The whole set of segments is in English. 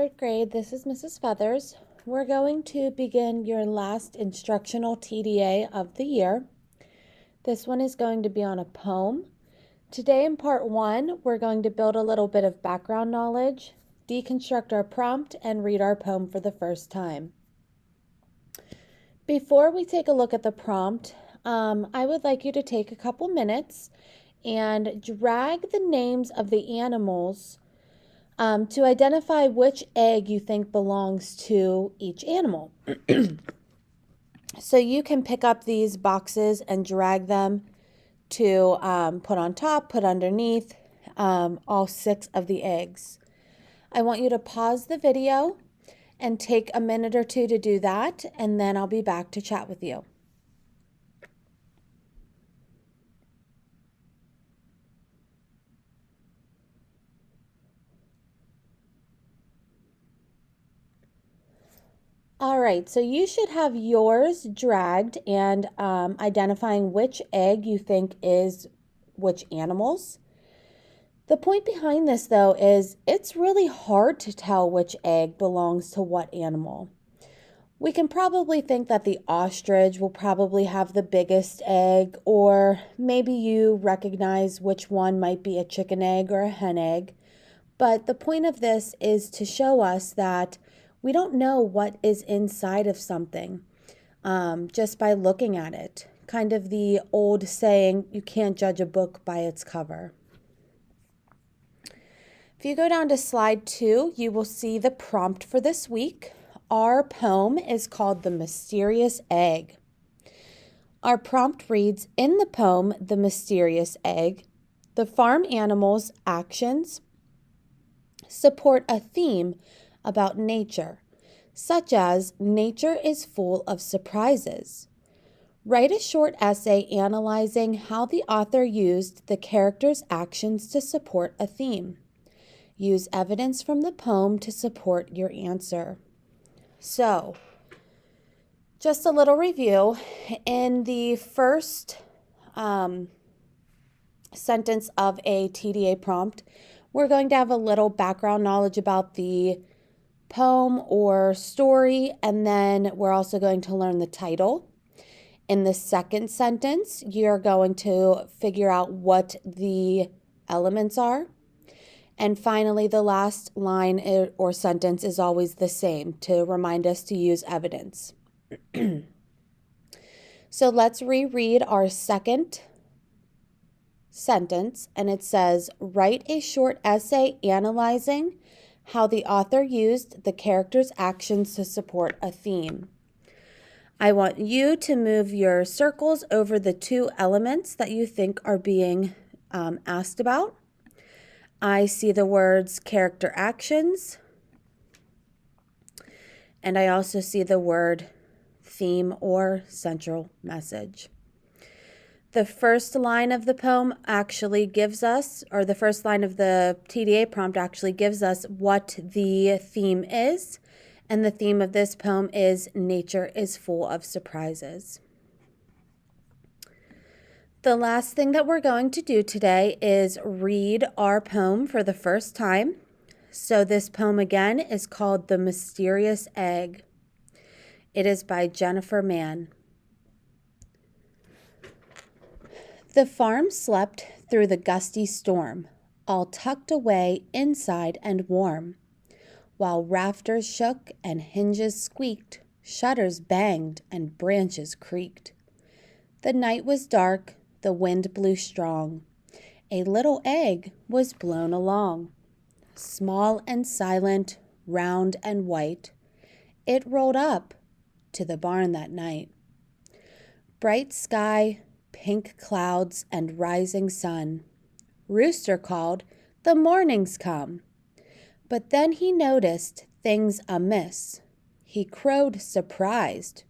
Third grade, this is Mrs. Feathers. We're going to begin your last instructional TDA of the year. This one is going to be on a poem. Today in part 1, we're going to build a little bit of background knowledge, deconstruct our prompt, and read our poem for the first time. Before we take a look at the prompt, I would like you to take a couple minutes and drag the names of the animals to identify which egg you think belongs to each animal. So you can pick up these boxes and drag them to put on top, put underneath all 6 of the eggs. I want you to pause the video and take a minute or 2 to do that, and then I'll be back to chat with you. All right, so you should have yours dragged and identifying which egg you think is which animals. The point behind this, though, is it's really hard to tell which egg belongs to what animal. We can probably think that the ostrich will probably have the biggest egg, or maybe you recognize which one might be a chicken egg or a hen egg. But the point of this is to show us that we don't know what is inside of something just by looking at it. Kind of the old saying, you can't judge a book by its cover. If you go down to slide 2, you will see the prompt for this week. Our poem is called The Mysterious Egg. Our prompt reads, in the poem, The Mysterious Egg, the farm animals' actions support a theme about nature, such as nature is full of surprises. Write a short essay analyzing how the author used the character's actions to support a theme. Use evidence from the poem to support your answer. So, just a little review. In the first sentence of a TDA prompt, we're going to have a little background knowledge about the poem or story, and then we're also going to learn the title. In the second sentence, you're going to figure out what the elements are. And finally, the last line or sentence is always the same to remind us to use evidence. So let's reread our second sentence, and it says, write a short essay analyzing how the author used the character's actions to support a theme. I want you to move your circles over the 2 elements that you think are being asked about. I see the words character actions, and I also see the word theme or central message. The first line of the poem actually gives us, or the first line of the TDA prompt actually gives us what the theme is, and the theme of this poem is nature is full of surprises. The last thing that we're going to do today is read our poem for the first time. So this poem again is called The Mysterious Egg. It is by Jennifer Mann. The farm slept through the gusty storm, all tucked away inside and warm. While rafters shook and hinges squeaked, shutters banged and branches creaked. The night was dark, the wind blew strong. A little egg was blown along. Small and silent, round and white, it rolled up to the barn that night. Bright sky, pink clouds, and rising sun. Rooster called, the morning's come. But then he noticed things amiss. He crowed surprised.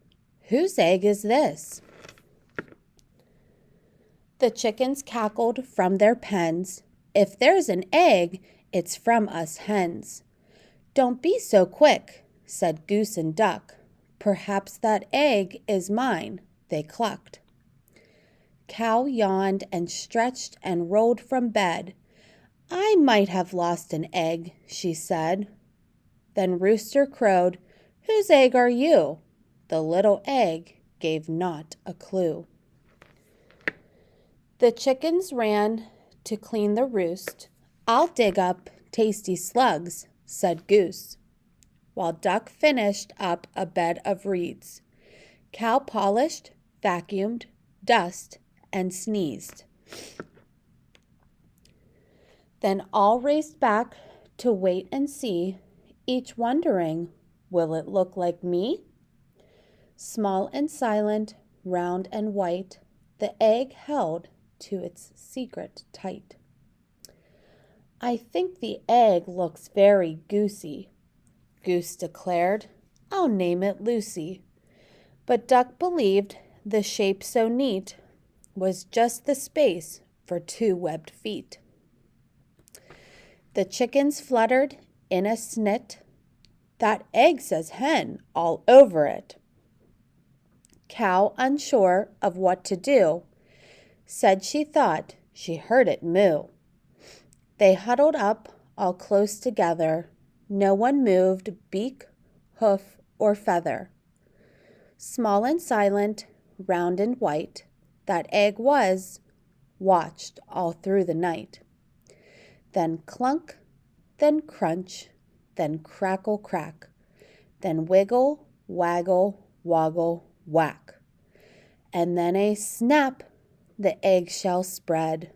Whose egg is this? The chickens cackled from their pens. If there's an egg, it's from us hens. Don't be so quick, said goose and duck. Perhaps that egg is mine, they clucked. Cow yawned and stretched and rolled from bed. I might have lost an egg, she said. Then Rooster crowed, "Whose egg are you?" The little egg gave not a clue. The chickens ran to clean the roost. "I'll dig up tasty slugs," said Goose, while Duck finished up a bed of reeds. Cow polished, vacuumed, dust, and sneezed. Then all raced back to wait and see, each wondering, will it look like me? Small and silent, round and white, the egg held to its secret tight. "I think the egg looks very goosey," Goose declared. "I'll name it Lucy." But Duck believed the shape so neat was just the space for 2 webbed feet. The chickens fluttered in a snit. "That egg says hen all over it." Cow, unsure of what to do, said she thought she heard it moo. They huddled up all close together. No one moved beak, hoof, or feather. Small and silent, round and white, that egg was, watched all through the night. Then clunk, then crunch, then crackle crack, then wiggle, waggle, woggle, whack. And then a snap, the eggshell spread.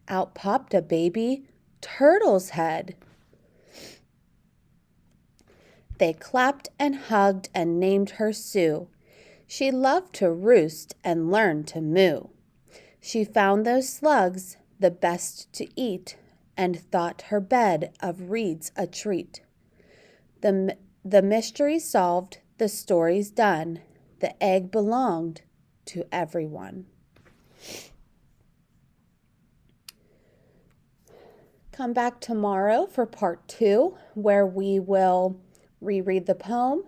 Out popped a baby turtle's head. They clapped and hugged and named her Sue. She loved to roost and learn to moo. She found those slugs the best to eat and thought her bed of reeds a treat. The mystery solved, the story's done. The egg belonged to everyone. Come back tomorrow for part 2, where we will reread the poem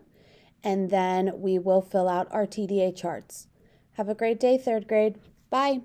and then we will fill out our TDA charts. Have a great day, 3rd grade. Bye.